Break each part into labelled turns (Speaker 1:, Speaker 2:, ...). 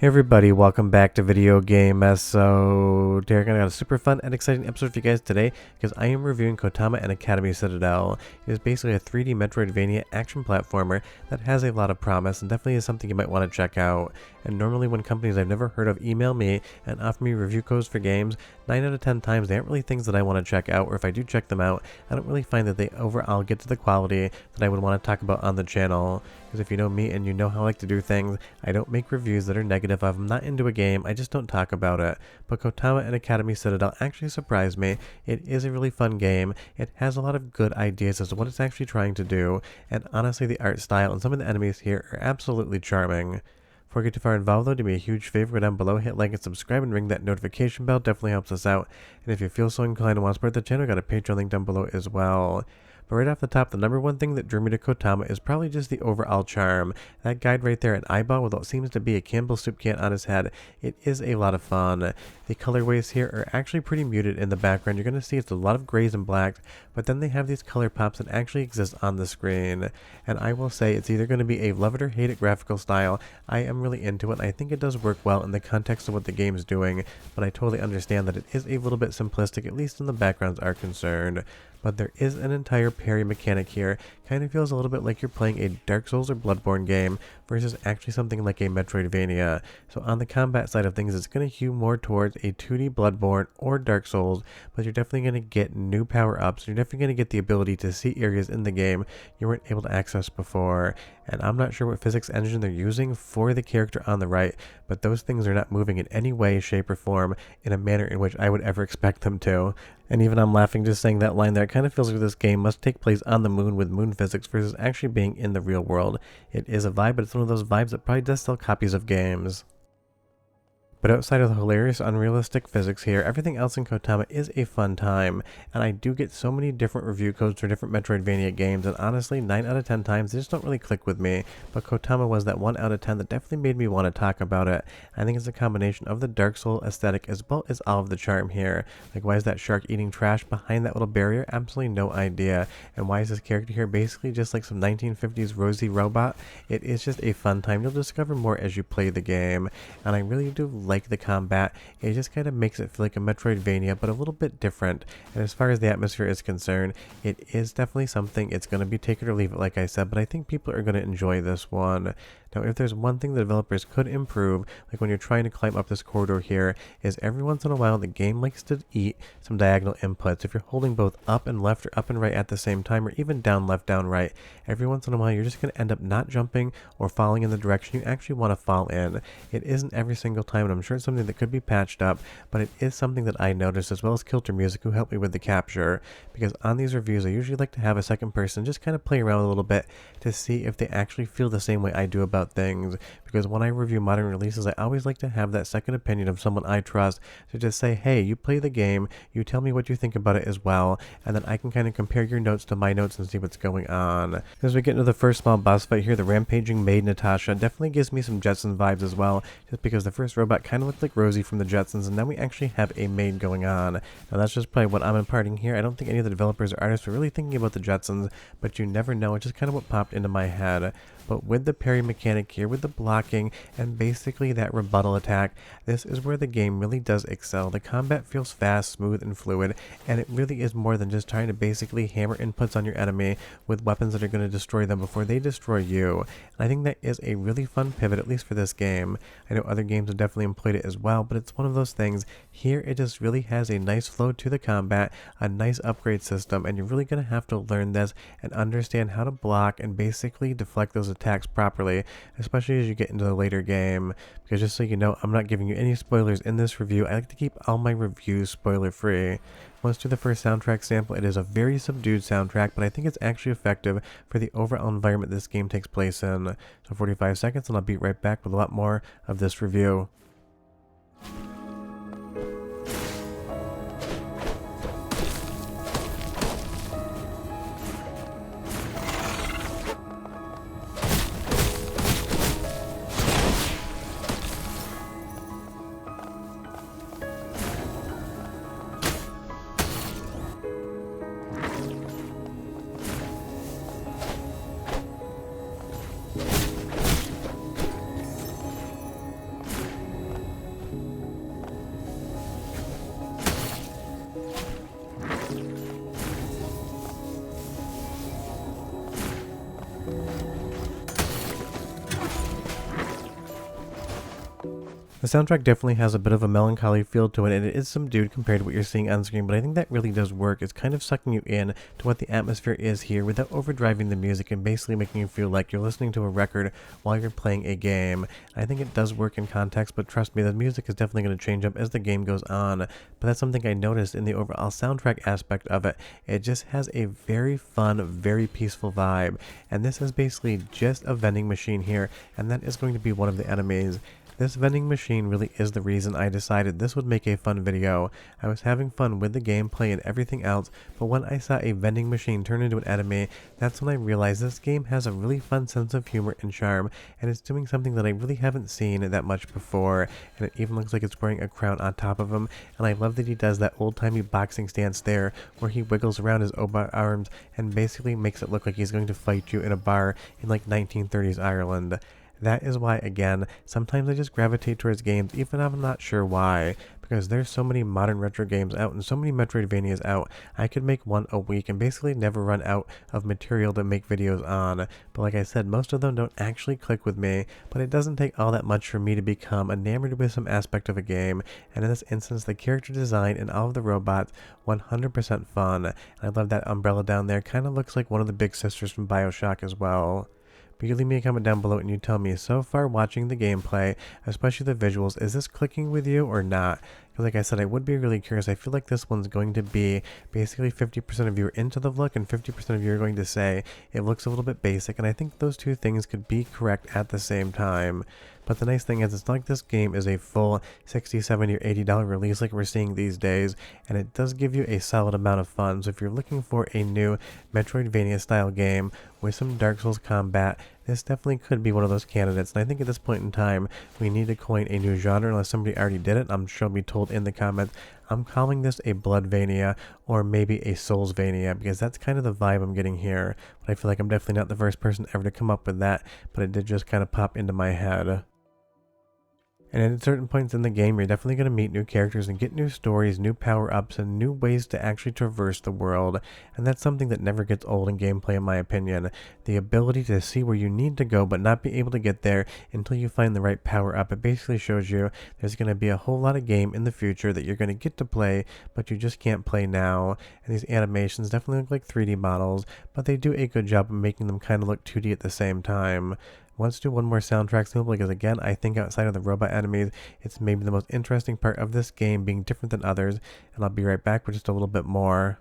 Speaker 1: Hey everybody, welcome back to Video Game Mess. So, Derek, I got a super fun and exciting episode for you guys today because I am reviewing Kotama and Academy Citadel. It is basically a 3D Metroidvania action platformer that has a lot of promise and definitely is something you might want to check out. And normally when companies I've never heard of email me and offer me review codes for games, 9 out of 10 times they aren't really things that I want to check out, or if I do check them out, I don't really find that they overall get to the quality that I would want to talk about on the channel. Because if you know me and you know how I like to do things, I don't make reviews that are negative. If I'm not into a game, I just don't talk about it. But Kotama and Academy Citadel actually surprised me. It is a really fun game. It has a lot of good ideas as to what it's actually trying to do. And honestly, the art style and some of the enemies here are absolutely charming. Before I get too far involved though, do me a huge favor, go down below, hit like and subscribe and ring that notification bell, definitely helps us out. And if you feel so inclined and want to support the channel, I got a Patreon link down below as well. But right off the top, the number one thing that drew me to Kotama is probably just the overall charm. That guide right there, an eyeball with what seems to be a Campbell's soup can on his head, it is a lot of fun. The colorways here are actually pretty muted in the background. You're going to see it's a lot of grays and blacks, but then they have these color pops that actually exist on the screen. And I will say it's either going to be a love it or hate it graphical style. I am really into it, and I think it does work well in the context of what the game is doing, but I totally understand that it is a little bit simplistic, at least when the backgrounds are concerned. But there is an entire parry mechanic here. Kind of feels a little bit like you're playing a Dark Souls or Bloodborne game versus actually something like a Metroidvania. So on the combat side of things, it's going to hew more towards a 2D Bloodborne or Dark Souls, but you're definitely going to get new power-ups. You're definitely going to get the ability to see areas in the game you weren't able to access before. And I'm not sure what physics engine they're using for the character on the right, but those things are not moving in any way, shape, or form in a manner in which I would ever expect them to. And even I'm laughing just saying that line there. It kind of feels like this game must take place on the moon with moon physics versus actually being in the real world. It is a vibe, but it's one of those vibes that probably does sell copies of games. But outside of the hilarious, unrealistic physics here, everything else in Kotama is a fun time, and I do get so many different review codes for different Metroidvania games, and honestly, 9 out of 10 times, they just don't really click with me, but Kotama was that 1 out of 10 that definitely made me want to talk about it. I think it's a combination of the Dark Souls aesthetic as well as all of the charm here. Like, why is that shark eating trash behind that little barrier? Absolutely no idea. And why is this character here basically just like some 1950s Rosie robot? It is just a fun time. You'll discover more as you play the game, and I really do like the combat. It just kind of makes it feel like a Metroidvania, but a little bit different. And as far as the atmosphere is concerned, it is definitely something. It's going to be take it or leave it, like I said, but I think people are going to enjoy this one. Now, if there's one thing the developers could improve, like when you're trying to climb up this corridor here, is every once in a while the game likes to eat some diagonal inputs. If you're holding both up and left or up and right at the same time, or even down left, down right, every once in a while you're just going to end up not jumping or falling in the direction you actually want to fall in. It isn't every single time, and I'm sure it's something that could be patched up, but it is something that I noticed, as well as Kilter Music, who helped me with the capture, because on these reviews I usually like to have a second person just kind of play around a little bit to see if they actually feel the same way I do about things, because when I review modern releases, I always like to have that second opinion of someone I trust to just say, hey, you play the game, you tell me what you think about it as well, and then I can kind of compare your notes to my notes and see what's going on. As we get into the first small boss fight here, the rampaging maid Natasha definitely gives me some Jetsons vibes as well, just because the first robot kind of looked like Rosie from the Jetsons, and then we actually have a maid going on. Now that's just probably what I'm imparting here. I don't think any of the developers or artists were really thinking about the Jetsons, but you never know. It's just kind of what popped into my head. But with the parry mechanic here, with the blocking, and basically that rebuttal attack, this is where the game really does excel. The combat feels fast, smooth, and fluid, and it really is more than just trying to basically hammer inputs on your enemy with weapons that are going to destroy them before they destroy you. And I think that is a really fun pivot, at least for this game. I know other games have definitely employed it as well, but it's one of those things. Here, it just really has a nice flow to the combat, a nice upgrade system, and you're really going to have to learn this and understand how to block and basically deflect those attacks properly, especially as you get into the later game, because just so you know, I'm not giving you any spoilers in this review. I like to keep all my reviews spoiler free. Let's do the first soundtrack sample. It is a very subdued soundtrack, but I think it's actually effective for the overall environment this game takes place in. So 45 seconds and I'll be right back with a lot more of this review. The soundtrack definitely has a bit of a melancholy feel to it, and it is subdued compared to what you're seeing on screen, but I think that really does work. It's kind of sucking you in to what the atmosphere is here without overdriving the music and basically making you feel like you're listening to a record while you're playing a game. I think it does work in context, but trust me, the music is definitely going to change up as the game goes on. But that's something I noticed in the overall soundtrack aspect of it. It just has a very fun, very peaceful vibe, and this is basically just a vending machine here, and that is going to be one of the enemies. This vending machine really is the reason I decided this would make a fun video. I was having fun with the gameplay and everything else, but when I saw a vending machine turn into an enemy, that's when I realized this game has a really fun sense of humor and charm, and it's doing something that I really haven't seen that much before, and it even looks like it's wearing a crown on top of him, and I love that he does that old-timey boxing stance there, where he wiggles around his arms and basically makes it look like he's going to fight you in a bar in like 1930s Ireland. That is why, again, sometimes I just gravitate towards games even if I'm not sure why, because there's so many modern retro games out and so many Metroidvanias out. I could make one a week and basically never run out of material to make videos on. But like I said, most of them don't actually click with me, but it doesn't take all that much for me to become enamored with some aspect of a game, and in this instance, the character design and all of the robots, 100% fun. And I love that umbrella down there, kind of looks like one of the big sisters from BioShock as well. But you leave me a comment down below and you tell me, so far watching the gameplay, especially the visuals, is this clicking with you or not? Because like I said, I would be really curious. I feel like this one's going to be basically 50% of you are into the look and 50% of you are going to say it looks a little bit basic, and I think those two things could be correct at the same time. But the nice thing is, it's not like this game is a full $60, $70, or $80 release like we're seeing these days, and it does give you a solid amount of fun. So if you're looking for a new Metroidvania style game with some Dark Souls combat, this definitely could be one of those candidates. And I think at this point in time, we need to coin a new genre unless somebody already did it. I'm sure I'll be told in the comments. I'm calling this a Bloodvania or maybe a Soulsvania, because that's kind of the vibe I'm getting here. But I feel like I'm definitely not the first person ever to come up with that, but it did just kind of pop into my head. And at certain points in the game, you're definitely going to meet new characters and get new stories, new power-ups, and new ways to actually traverse the world. And that's something that never gets old in gameplay, in my opinion. The ability to see where you need to go, but not be able to get there until you find the right power-up. It basically shows you there's going to be a whole lot of game in the future that you're going to get to play, but you just can't play now. And these animations definitely look like 3D models, but they do a good job of making them kind of look 2D at the same time. Let's do one more soundtrack sample, because again, I think outside of the robot enemies, it's maybe the most interesting part of this game being different than others, and I'll be right back with just a little bit more.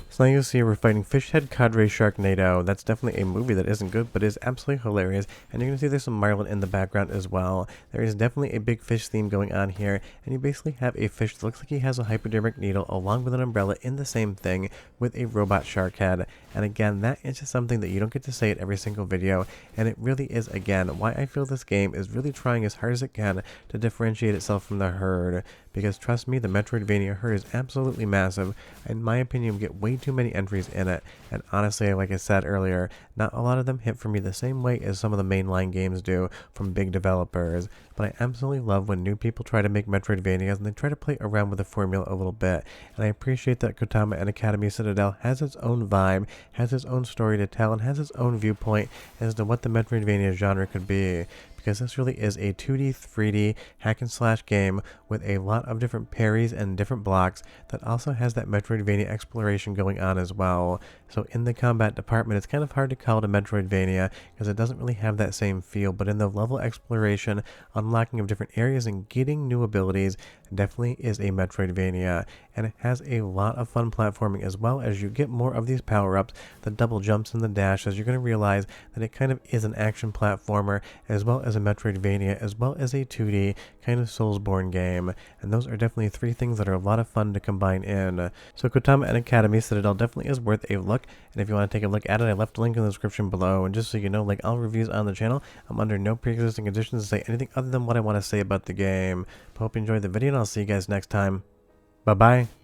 Speaker 1: So now you'll see we're fighting Fishhead Cadre Sharknado. That's definitely a movie that isn't good, but is absolutely hilarious. And you're going to see there's some marlin in the background as well. There is definitely a big fish theme going on here. And you basically have a fish that looks like he has a hypodermic needle along with an umbrella in the same thing with a robot shark head. And again, that is just something that you don't get to say at every single video. And it really is, again, why I feel this game is really trying as hard as it can to differentiate itself from the herd. Because trust me, the Metroidvania herd is absolutely massive. In my opinion, we get way too many entries in it. And honestly, like I said earlier, not a lot of them hit for me the same way as some of the mainline games do from big developers. But I absolutely love when new people try to make Metroidvanias and they try to play around with the formula a little bit. And I appreciate that Kotama and Academy Citadel has its own vibe, has its own story to tell, and has its own viewpoint as to what the Metroidvania genre could be. Because this really is a 2D, 3D hack and slash game with a lot of different parries and different blocks that also has that Metroidvania exploration going on as well. So in the combat department, it's kind of hard to call it a Metroidvania because it doesn't really have that same feel, but in the level exploration, unlocking of different areas and getting new abilities definitely is a Metroidvania. And it has a lot of fun platforming as well as you get more of these power-ups, the double jumps and the dashes. You're going to realize that it kind of is an action platformer as well as as a Metroidvania, as well as a 2D kind of Soulsborne game, and those are definitely three things that are a lot of fun to combine in. So Kotama and Academy Citadel definitely is worth a look, and if you want to take a look at it, I left a link in the description below. And just so you know, like all reviews on the channel, I'm under no pre-existing conditions to say anything other than what I want to say about the game. Hope you enjoyed the video, and I'll see you guys next time. Bye bye.